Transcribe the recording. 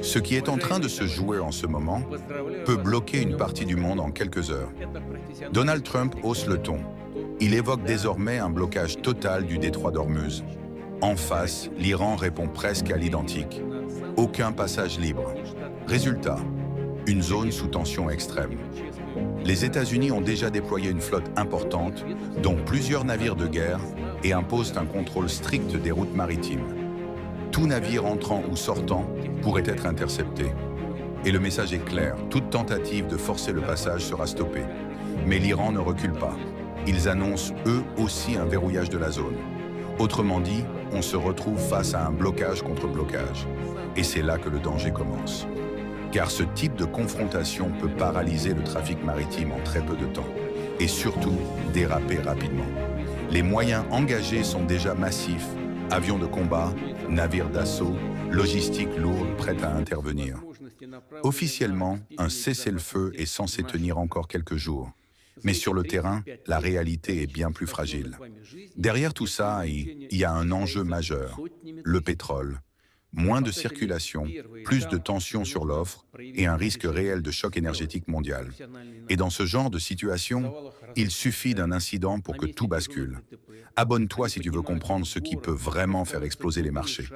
Ce qui est en train de se jouer en ce moment peut bloquer une partie du monde en quelques heures. Donald Trump hausse le ton. Il évoque désormais un blocage total du détroit d'Ormuz. En face, l'Iran répond presque à l'identique. Aucun passage libre. Résultat, une zone sous tension extrême. Les États-Unis ont déjà déployé une flotte importante, dont plusieurs navires de guerre, et imposent un contrôle strict des routes maritimes. Tout navire entrant ou sortant pourrait être intercepté. Et le message est clair, toute tentative de forcer le passage sera stoppée. Mais l'Iran ne recule pas. Ils annoncent eux aussi un verrouillage de la zone. Autrement dit, on se retrouve face à un blocage contre blocage. Et c'est là que le danger commence. Car ce type de confrontation peut paralyser le trafic maritime en très peu de temps. Et surtout, déraper rapidement. Les moyens engagés sont déjà massifs. Avions de combat, navires d'assaut, logistique lourde prête à intervenir. Officiellement, un cessez-le-feu est censé tenir encore quelques jours. Mais sur le terrain, la réalité est bien plus fragile. Derrière tout ça, il y a un enjeu majeur, le pétrole. Moins de circulation, plus de tensions sur l'offre et un risque réel de choc énergétique mondial. Et dans ce genre de situation, il suffit d'un incident pour que tout bascule. Abonne-toi si tu veux comprendre ce qui peut vraiment faire exploser les marchés.